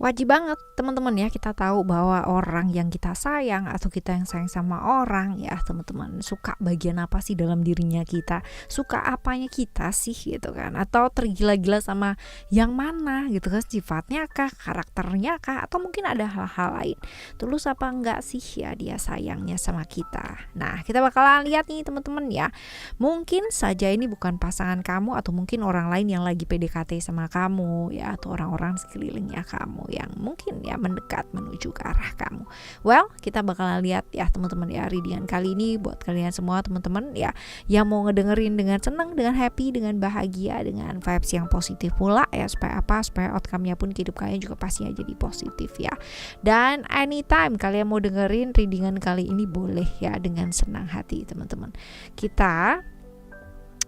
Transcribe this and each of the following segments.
Wajib banget teman-teman ya kita tahu bahwa orang yang kita sayang atau kita yang sayang sama orang ya teman-teman suka bagian apa sih dalam dirinya kita, suka apanya kita sih gitu kan, atau tergila-gila sama yang mana gitu kan, sifatnya kah, karakternya kah, atau mungkin ada hal-hal lain, tulus apa enggak sih ya dia sayangnya sama kita. Nah kita bakalan lihat nih teman-teman ya, mungkin saja ini bukan pasangan kamu atau mungkin orang lain yang lagi PDKT sama kamu ya, atau orang-orang sekelilingnya kamu yang mungkin ya mendekat menuju ke arah kamu. Well, kita bakalan lihat ya teman-teman ya, readingan kali ini buat kalian semua teman-teman ya yang mau ngedengerin dengan senang, dengan happy, dengan bahagia, dengan vibes yang positif pula ya, supaya apa? Supaya outcome-nya pun hidup kalian juga pastinya jadi positif ya. Dan anytime kalian mau dengerin readingan kali ini boleh ya dengan senang hati teman-teman. Kita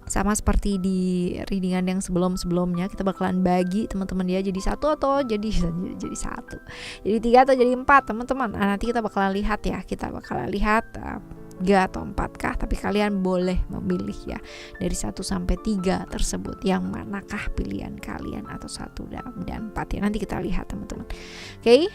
sama seperti di readingan yang sebelum-sebelumnya, kita bakalan bagi teman-teman ya jadi satu atau jadi satu, jadi 3 atau jadi 4 teman-teman. Nanti kita bakalan lihat ya, kita bakalan lihat 3 atau 4 kah, tapi kalian boleh memilih ya dari 1 sampai 3 tersebut, yang manakah pilihan kalian, atau 1 dan 4 ya, nanti kita lihat teman-teman. Oke,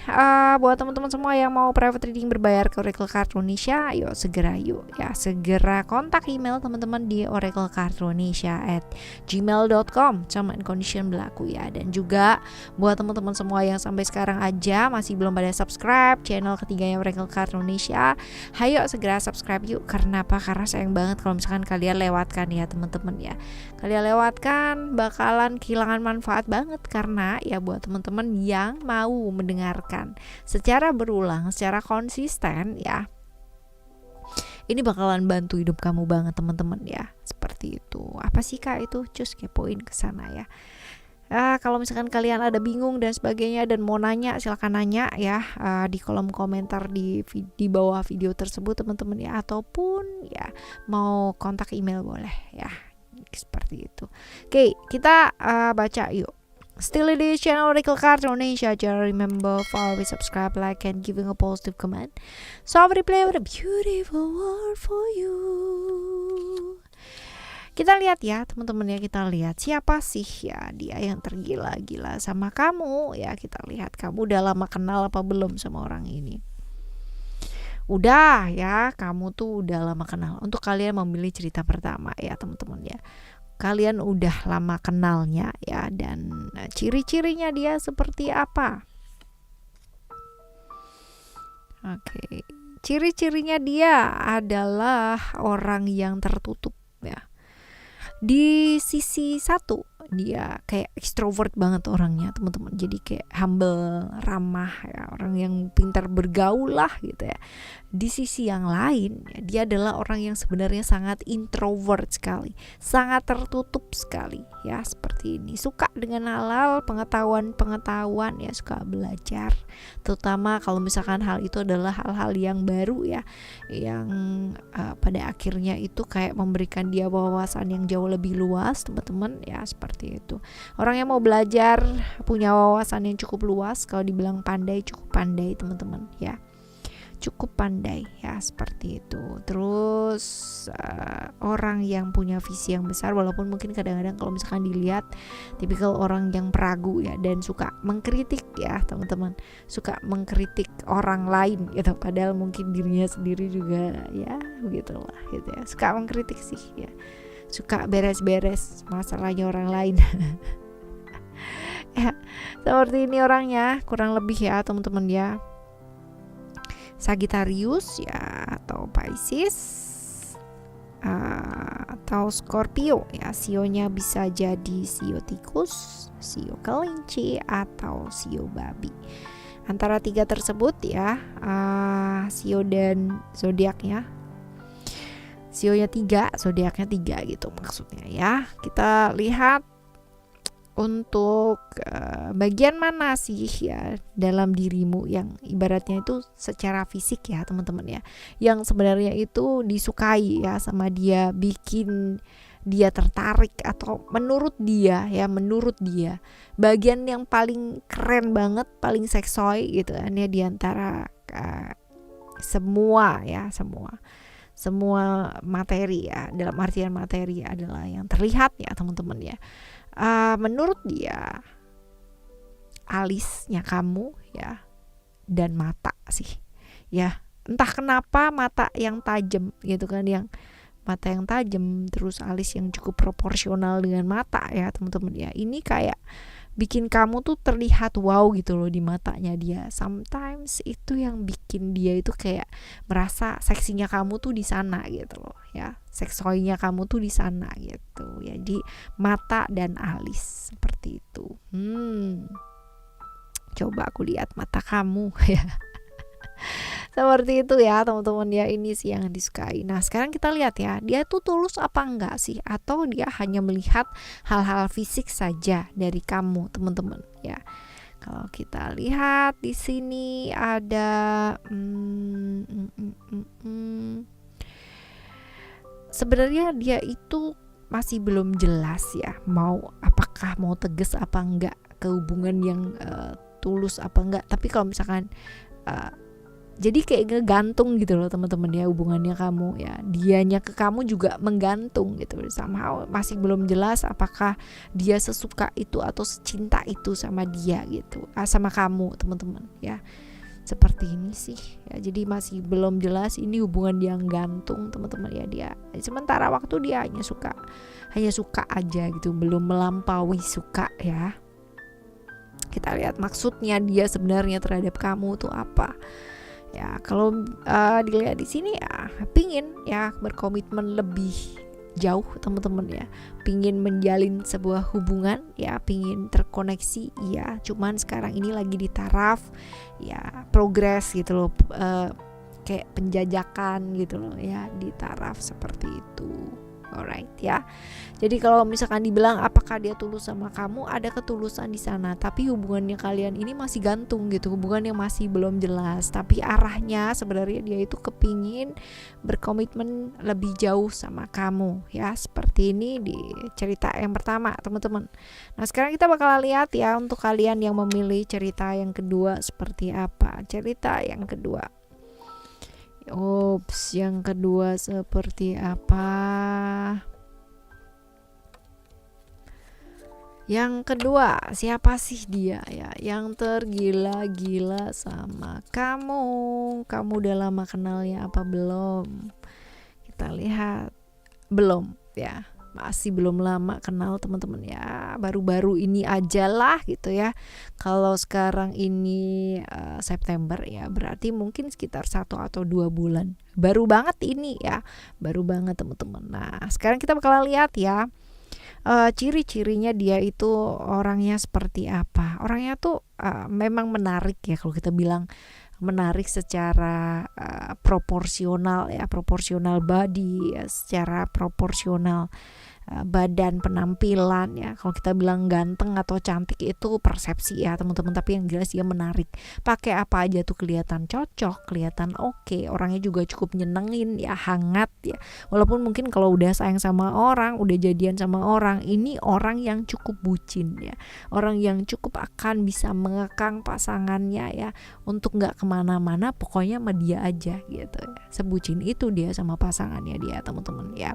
buat teman-teman semua yang mau private reading berbayar ke Oracle Card Indonesia, yuk segera kontak email teman-teman di oraclecardindonesia@gmail.com, terms and condition berlaku ya. Dan juga buat teman-teman semua yang sampai sekarang aja masih belum pada subscribe channel ketiganya Oracle Card Indonesia, ayo segera subscribe yuk. Karena apa? Karena sayang banget kalau misalkan kalian lewatkan ya teman-teman ya. Kalian lewatkan bakalan kehilangan manfaat banget, karena ya buat teman-teman yang mau mendengarkan secara berulang, secara konsisten ya, ini bakalan bantu hidup kamu banget teman-teman ya. Seperti itu. Apa sih kak itu? Cus kepoin ke sana ya. Kalau misalkan kalian ada bingung dan sebagainya dan mau nanya, silakan nanya ya di kolom komentar di bawah video tersebut teman-teman ya, ataupun ya mau kontak email boleh ya, seperti itu. Oke, kita baca yuk. Still di channel Oracle Card Indonesia. Jangan remember follow, subscribe, like, and giving a positive comment. So I will play with a beautiful world for you. Kita lihat ya teman-teman ya, kita lihat siapa sih ya dia yang tergila-gila sama kamu ya. Kita lihat kamu udah lama kenal apa belum sama orang ini. Udah ya, kamu tuh udah lama kenal. Untuk kalian memilih cerita pertama ya teman-teman ya, kalian udah lama kenalnya ya. Dan ciri-cirinya dia seperti apa? Oke, ciri-cirinya dia adalah orang yang tertutup ya. Di sisi satu dia kayak extrovert banget orangnya teman-teman, jadi kayak humble, ramah ya, orang yang pintar bergaul lah gitu ya. Di sisi yang lain ya, dia adalah orang yang sebenarnya sangat introvert sekali, sangat tertutup sekali ya, seperti ini. Suka dengan hal-hal pengetahuan ya, suka belajar, terutama kalau misalkan hal itu adalah hal-hal yang baru ya, yang pada akhirnya itu kayak memberikan dia wawasan yang jauh lebih luas teman-teman ya, seperti itu. Orang yang mau belajar, punya wawasan yang cukup luas, kalau dibilang pandai, cukup pandai teman-teman ya, cukup pandai ya, seperti itu. Terus orang yang punya visi yang besar, walaupun mungkin kadang-kadang kalau misalkan dilihat tipikal orang yang peragu ya, dan suka mengkritik ya teman-teman, suka mengkritik orang lain gitu, padahal mungkin dirinya sendiri juga ya begitulah gitu ya, suka mengkritik sih ya, suka beres-beres masalahnya orang lain. Ya, seperti ini orangnya kurang lebih ya teman-teman ya. Sagittarius ya, atau Pisces, atau Scorpio ya. Sionya bisa jadi sio tikus, sio kelinci, atau sio babi. Antara 3 tersebut ya, sio dan zodiaknya. Sionya 3, zodiaknya 3 gitu maksudnya ya. Kita lihat untuk bagian mana sih ya dalam dirimu yang ibaratnya itu secara fisik ya teman-teman ya, yang sebenarnya itu disukai ya sama dia, bikin dia tertarik, atau menurut dia bagian yang paling keren banget, paling seksoy gitu kan ya, diantara semua materi ya, dalam artian materi adalah yang terlihat ya teman-teman ya. Menurut dia alisnya kamu ya, dan mata sih ya. Entah kenapa mata yang tajam gitu kan, yang mata yang tajam, terus alis yang cukup proporsional dengan mata ya teman-teman ya. Ini kayak bikin kamu tuh terlihat wow gitu loh di matanya dia. Sometimes itu yang bikin dia itu kayak merasa seksinya kamu tuh di sana gitu loh ya. Seksoinya kamu tuh di sana gitu. Jadi mata dan alis seperti itu. Coba aku lihat mata kamu ya. Seperti itu ya teman-teman ya, ini sih yang disukai. Nah sekarang kita lihat ya, dia tuh tulus apa enggak sih, atau dia hanya melihat hal-hal fisik saja dari kamu teman-teman ya. Kalau kita lihat di sini ada sebenarnya dia itu masih belum jelas ya, apakah mau tegas apa enggak ke hubungan yang tulus apa enggak. Tapi kalau misalkan jadi kayak ngegantung gitu loh teman-teman ya hubungannya kamu ya. Dianya ke kamu juga menggantung gitu. Somehow masih belum jelas apakah dia sesuka itu atau secinta itu sama dia gitu, sama kamu teman-teman ya. Seperti ini sih ya. Jadi masih belum jelas, ini hubungan yang gantung teman-teman ya. Dia sementara waktu dia hanya suka aja gitu, belum melampaui suka ya. Kita lihat maksudnya dia sebenarnya terhadap kamu tuh apa. Ya kalau dilihat di sini ya, pingin ya berkomitmen lebih jauh teman-teman ya, pingin menjalin sebuah hubungan ya, pingin terkoneksi ya. Cuman sekarang ini lagi di taraf ya progres gitu loh, kayak penjajakan gitu loh ya, di taraf seperti itu. Alright ya. Jadi kalau misalkan dibilang apakah dia tulus sama kamu, ada ketulusan di sana, tapi hubungannya kalian ini masih gantung gitu, hubungan yang masih belum jelas. Tapi arahnya sebenarnya dia itu kepingin berkomitmen lebih jauh sama kamu ya. Seperti ini di cerita yang pertama teman-teman. Nah sekarang kita bakal lihat ya untuk kalian yang memilih cerita yang kedua seperti apa. Cerita yang kedua, yang kedua seperti apa? Yang kedua, siapa sih dia ya yang tergila-gila sama kamu? Kamu udah lama kenalnya apa belum? Kita lihat belum ya. Masih belum lama kenal teman-teman ya, baru-baru ini aja lah gitu ya. Kalau sekarang ini September ya, berarti mungkin sekitar 1 atau 2 bulan. Baru banget ini ya, baru banget teman-teman. Nah sekarang kita bakal lihat ya, ciri-cirinya dia itu orangnya seperti apa. Orangnya tuh memang menarik ya, kalau kita bilang menarik secara proporsional ya, proporsional body ya, secara proporsional badan, penampilan ya. Kalau kita bilang ganteng atau cantik itu persepsi ya teman-teman, tapi yang jelas dia menarik. Pakai apa aja tuh kelihatan cocok, kelihatan oke. Orangnya juga cukup nyenengin ya, hangat ya. Walaupun mungkin kalau udah sayang sama orang, udah jadian sama orang, ini orang yang cukup bucin ya, orang yang cukup akan bisa mengekang pasangannya ya untuk nggak kemana-mana, pokoknya sama dia aja gitu ya. Sebucin itu dia sama pasangannya dia teman-teman ya.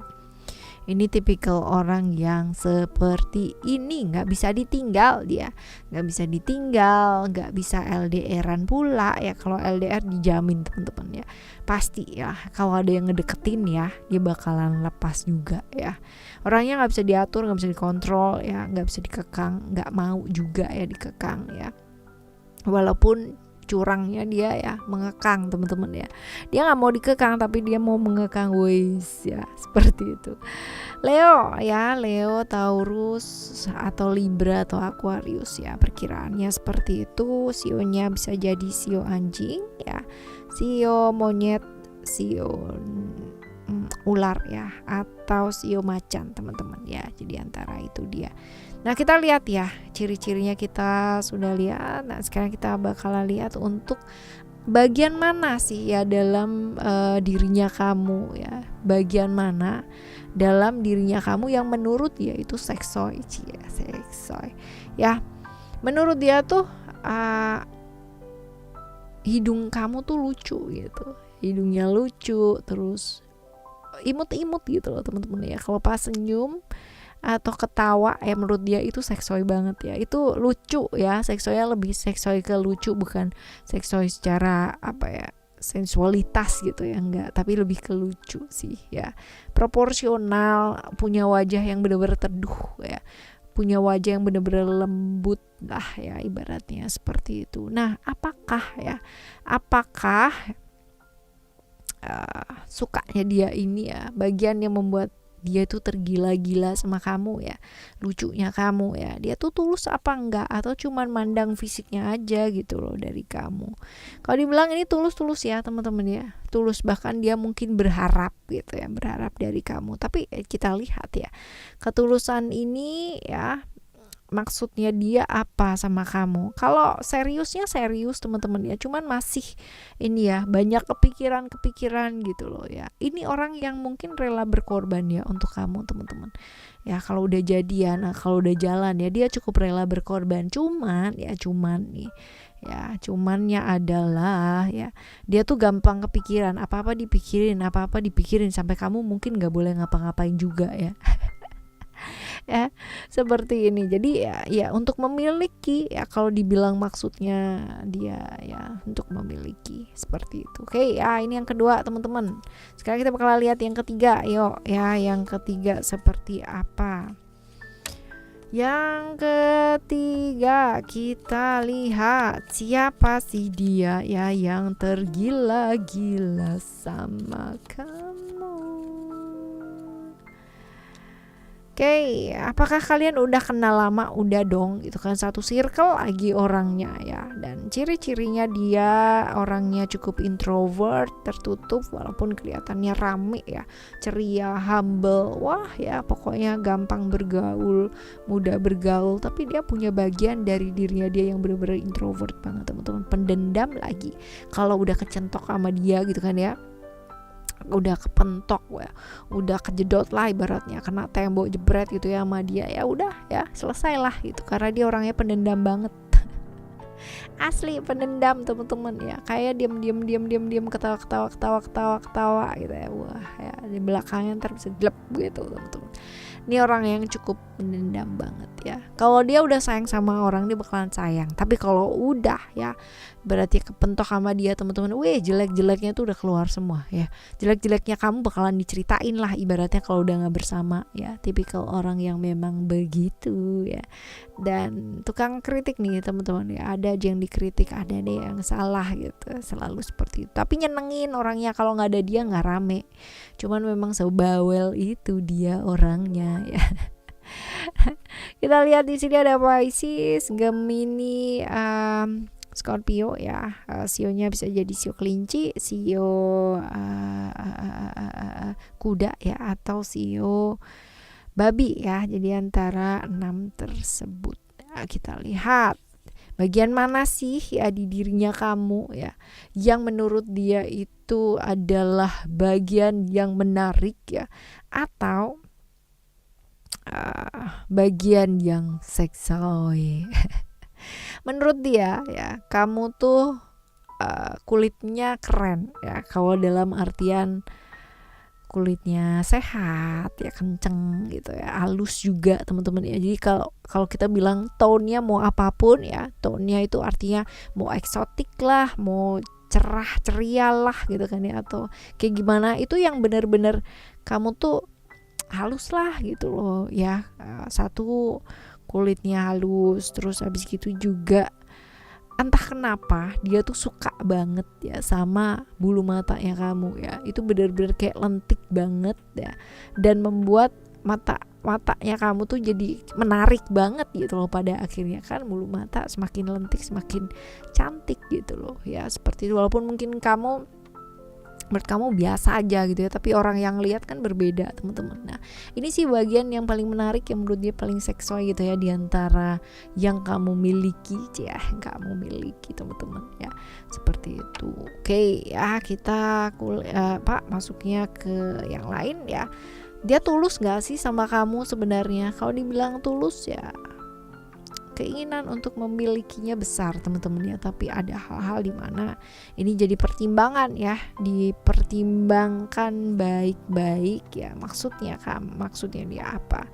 Ini tipikal orang yang seperti ini, nggak bisa ditinggal dia, nggak bisa ditinggal, nggak bisa LDRan pula ya. Kalau LDR dijamin teman-teman ya, pasti ya kalau ada yang ngedeketin ya, dia bakalan lepas juga ya. Orangnya nggak bisa diatur, nggak bisa dikontrol ya, nggak bisa dikekang, nggak mau juga ya dikekang ya. Walaupun curangnya dia ya mengekang teman-teman ya, dia nggak mau dikekang tapi dia mau mengekang, wis ya seperti itu. Leo ya, Leo, Taurus atau Libra atau Aquarius ya, perkiraannya seperti itu. Sionya bisa jadi sio anjing ya, sio monyet, sio ular ya, atau sio macan teman-teman ya. Jadi antara itu dia. Nah kita lihat ya, ciri-cirinya kita sudah lihat. Nah sekarang kita bakalan lihat untuk bagian mana sih ya dalam dirinya kamu ya, bagian mana dalam dirinya kamu yang menurut dia itu seksoi ya. Menurut dia tuh hidung kamu tuh lucu gitu, hidungnya lucu, terus imut-imut gitu loh teman-teman ya. Kalau pas senyum atau ketawa ya, menurut dia itu seksoi banget ya, itu lucu ya, seksoinya lebih seksoi ke lucu, bukan seksoi secara apa ya, sensualitas gitu ya, enggak, tapi lebih ke lucu sih ya, proporsional, punya wajah yang benar-benar teduh ya, punya wajah yang benar-benar lembut lah ya, ibaratnya seperti itu. Nah, apakah sukanya dia ini ya, bagian yang membuat dia tuh tergila-gila sama kamu ya, lucunya kamu ya, dia tuh tulus apa enggak, atau cuman mandang fisiknya aja gitu loh dari kamu. Kalau dibilang ini tulus ya teman-teman ya, tulus, bahkan dia mungkin berharap gitu ya, berharap dari kamu. Tapi kita lihat ya, ketulusan ini ya, maksudnya dia apa sama kamu. Kalau seriusnya serius teman-teman ya, cuman masih ini ya, banyak kepikiran gitu loh ya. Ini orang yang mungkin rela berkorban ya untuk kamu teman-teman ya. Kalau udah jadian, kalau udah jalan ya, dia cukup rela berkorban. Cuman nih ya, cumannya adalah ya, dia tuh gampang kepikiran, apa-apa dipikirin sampai kamu mungkin gak boleh ngapa-ngapain juga ya. Ya, seperti ini. Jadi ya untuk memiliki ya, kalau dibilang maksudnya dia ya untuk memiliki, seperti itu. Oke ya, ini yang kedua teman-teman. Sekarang kita bakal lihat yang ketiga. Yuk ya, yang ketiga seperti apa. Yang ketiga kita lihat, siapa sih dia ya yang tergila-gila sama kamu. Oke, apakah kalian udah kenal lama? Udah dong, itu kan satu circle lagi orangnya ya. Dan ciri-cirinya dia orangnya cukup introvert, tertutup, walaupun kelihatannya rame ya, ceria, humble. Wah ya, pokoknya gampang bergaul, mudah bergaul. Tapi dia punya bagian dari dirinya dia yang benar-benar introvert banget teman-teman, pendendam lagi. Kalau udah kecentok sama dia gitu kan ya, udah kepentok ya, udah kejedot lah ibaratnya, kena tembok jebret gitu ya sama dia, ya udah ya selesai lah gitu, karena dia orangnya pendendam banget. Asli pendendam teman-teman ya, kayak diam ketawa gitu ya. Wah ya, di belakangnya ntar bisa jelek gitu teman-teman. Ini orang yang cukup pendendam banget ya. Kalau dia udah sayang sama orang, dia bakalan sayang. Tapi kalau udah ya, berarti kepentok sama dia teman-teman, jelek-jeleknya tuh udah keluar semua ya. Jelek-jeleknya kamu bakalan diceritain lah ibaratnya kalau udah gak bersama ya. Tipikal orang yang memang begitu ya. Dan tukang kritik nih teman-teman ya, ada aja yang dikritik, ada deh yang salah gitu, selalu seperti itu. Tapi nyenengin orangnya, kalau nggak ada dia nggak rame. Cuman memang sebawel itu dia orangnya ya. Kita lihat di sini ada Pisces, Gemini, Scorpio ya. Sionya bisa jadi sio kelinci, sio kuda ya, atau sio babi ya. Jadi antara 6 tersebut. Nah, kita lihat bagian mana sih ya di dirinya kamu ya yang menurut dia itu adalah bagian yang menarik ya, atau bagian yang seksoi. Menurut dia ya, kamu tuh kulitnya keren ya, kalau dalam artian kulitnya sehat ya, kenceng gitu ya, halus juga teman-teman ya. Jadi kalau kita bilang tone-nya mau apapun ya, tone-nya itu artinya mau eksotik lah, mau cerah ceria lah gitu kan ya, atau kayak gimana, itu yang benar-benar kamu tuh halus lah gitu loh ya. Satu, kulitnya halus, terus habis gitu juga entah kenapa dia tuh suka banget ya sama bulu matanya kamu ya. Itu benar-benar kayak lentik banget ya, dan membuat matanya kamu tuh jadi menarik banget gitu loh. Pada akhirnya kan bulu mata semakin lentik semakin cantik gitu loh ya, seperti itu. Walaupun mungkin menurut kamu biasa aja gitu ya, tapi orang yang lihat kan berbeda teman-teman. Nah, ini sih bagian yang paling menarik, yang menurut dia paling seksui gitu ya, diantara yang kamu miliki ya, yang kamu miliki teman-teman ya, seperti itu. Oke ya, kita masuknya ke yang lain ya. Dia tulus gak sih sama kamu sebenarnya? Kalau dibilang tulus ya keinginan untuk memilikinya besar teman-teman ya, tapi ada hal-hal di mana ini jadi pertimbangan ya, dipertimbangkan baik-baik ya. Maksudnya dia apa?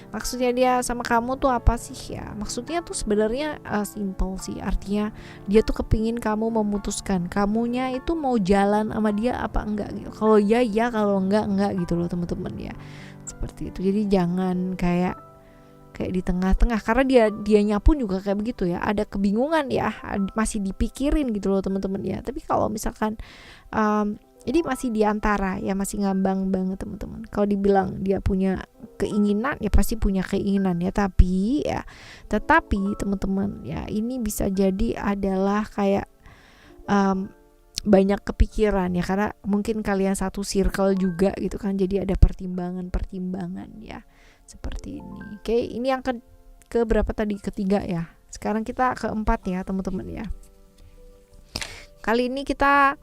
Maksudnya dia sama kamu tuh apa sih ya? Maksudnya tuh sebenarnya simple sih. Artinya dia tuh kepingin kamu memutuskan, kamunya itu mau jalan sama dia apa enggak gitu. Kalau ya ya, kalau enggak gitu loh teman-teman ya. Seperti itu. Jadi jangan kayak di tengah-tengah, karena dianya pun juga kayak begitu ya. Ada kebingungan ya, masih dipikirin gitu loh teman-teman ya. Tapi kalau misalkan jadi masih diantara ya, masih ngambang banget teman-teman. Kalau dibilang dia punya keinginan ya pasti punya keinginan ya, tetapi teman-teman ya, ini bisa jadi adalah kayak banyak kepikiran ya, karena mungkin kalian satu circle juga gitu kan, jadi ada pertimbangan ya seperti ini. Oke, ini yang ke berapa tadi? Ketiga ya. Sekarang kita keempat ya teman-teman ya. Kali ini kita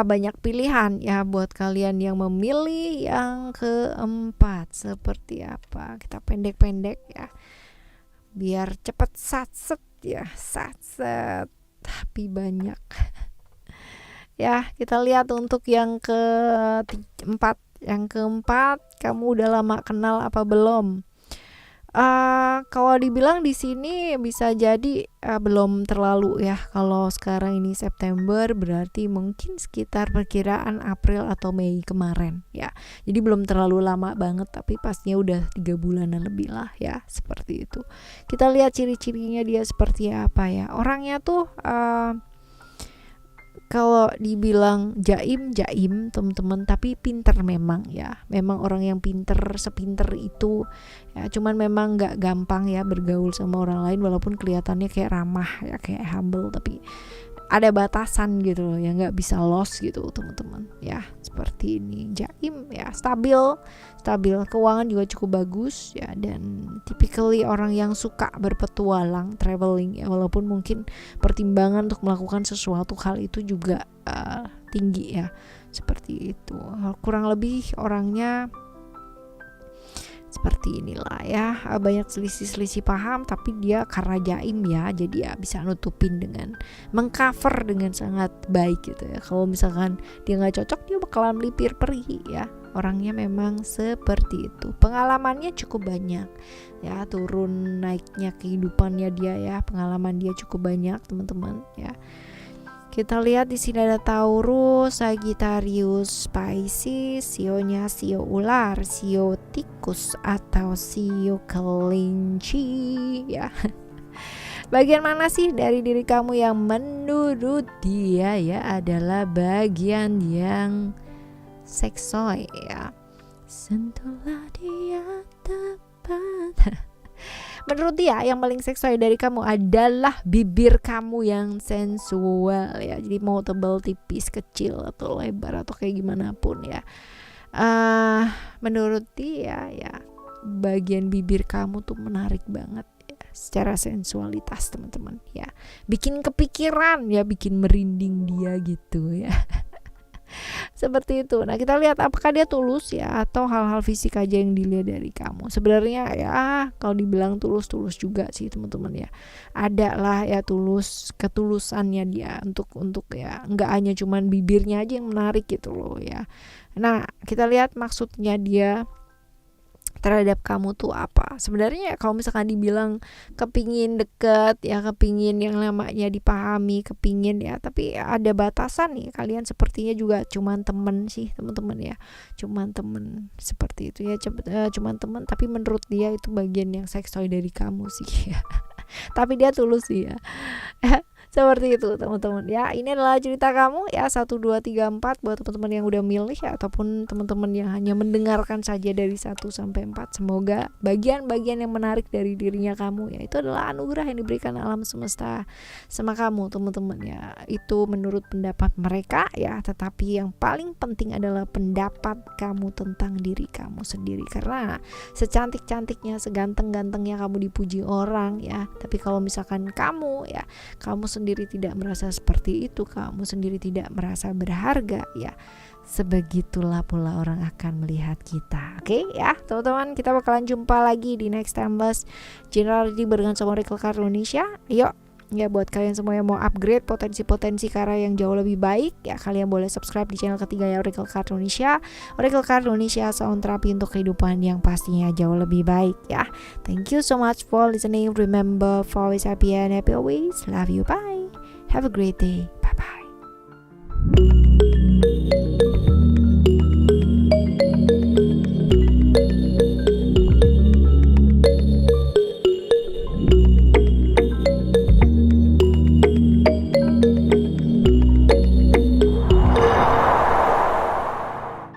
banyak pilihan ya buat kalian yang memilih yang keempat. Seperti apa? Kita pendek-pendek ya, biar cepet satset ya, satset tapi banyak. Ya, kita lihat untuk yang keempat. Yang keempat, kamu udah lama kenal apa belum? Kalau dibilang di sini bisa jadi belum terlalu ya. Kalau sekarang ini September, berarti mungkin sekitar perkiraan April atau Mei kemarin ya. Jadi belum terlalu lama banget, tapi pastinya udah 3 bulanan lebih lah ya, seperti itu. Kita lihat ciri-cirinya dia seperti apa ya. Orangnya tuh kalau dibilang jaim teman-teman, tapi pinter memang ya, memang orang yang pinter, sepinter itu ya. Cuman memang nggak gampang ya bergaul sama orang lain, walaupun kelihatannya kayak ramah ya, kayak humble, tapi ada batasan gitu loh ya, nggak bisa lost gitu teman-teman ya. Seperti ini, jaim ya, stabil, keuangan juga cukup bagus ya, dan typically orang yang suka berpetualang, traveling ya, walaupun mungkin pertimbangan untuk melakukan sesuatu hal itu juga tinggi ya, seperti itu. Kurang lebih orangnya seperti inilah ya, banyak selisih paham, tapi dia karena jaim ya, jadi ya bisa nutupin dengan mengcover dengan sangat baik gitu ya. Kalau misalkan dia nggak cocok, dia bakalan melipir pergi ya. Orangnya memang seperti itu. Pengalamannya cukup banyak ya, turun naiknya kehidupannya dia ya, pengalaman dia cukup banyak teman-teman ya. Kita lihat di sini ada Taurus, Sagittarius, Pisces, sionya sio ular, sio tikus atau sio kelinci ya. Bagian mana sih dari diri kamu yang menurut dia ya adalah bagian yang seksoy ya? Sentuhlah dia tepat. Menurut dia yang paling seksual dari kamu adalah bibir kamu yang sensual ya. Jadi mau tebal, tipis, kecil atau lebar atau kayak gimana pun ya. Menurut dia ya, bagian bibir kamu tuh menarik banget ya, secara sensualitas teman-teman ya. Bikin kepikiran ya, bikin merinding dia gitu ya. Seperti itu. Nah, kita lihat apakah dia tulus ya, atau hal-hal fisik aja yang dilihat dari kamu. Sebenarnya ya, kalau dibilang tulus juga sih teman-teman ya. Ada lah ya ketulusannya dia untuk ya, nggak hanya cuman bibirnya aja yang menarik gitu loh ya. Nah, kita lihat maksudnya dia terhadap kamu tuh apa. Sebenarnya kalau misalkan dibilang kepingin deket ya, kepingin yang namanya dipahami, kepingin ya, tapi ada batasan nih. Kalian sepertinya juga cuman temen sih teman-teman ya, cuman temen seperti itu ya, cuman temen, tapi menurut dia itu bagian yang seksual dari kamu sih ya. Tapi dia tulus sih ya. Seperti itu teman-teman ya. Ini adalah cerita kamu ya, 1, 2, 3, 4 buat teman-teman yang udah milih ya, ataupun teman-teman yang hanya mendengarkan saja dari 1 sampai 4. Semoga bagian-bagian yang menarik dari dirinya kamu ya, itu adalah anugerah yang diberikan alam semesta sama kamu teman-teman ya. Itu menurut pendapat mereka ya, tetapi yang paling penting adalah pendapat kamu tentang diri kamu sendiri. Karena secantik-cantiknya, seganteng-gantengnya kamu dipuji orang ya, tapi kalau misalkan kamu sendiri tidak merasa seperti itu, kamu sendiri tidak merasa berharga ya, sebegitulah pula orang akan melihat kita. Oke ya teman-teman, kita bakalan jumpa lagi di next Timeless Generality barengan sama Oracle Card Indonesia. Yuk ya, buat kalian semua yang mau upgrade potensi-potensi karya yang jauh lebih baik ya, kalian boleh subscribe di channel ketiga ya, Oracle Card Indonesia. Oracle Card Indonesia, sound terapi untuk kehidupan yang pastinya jauh lebih baik ya. Thank you so much for listening. Remember, for always happy and happy always. Love you, bye. Have a great day.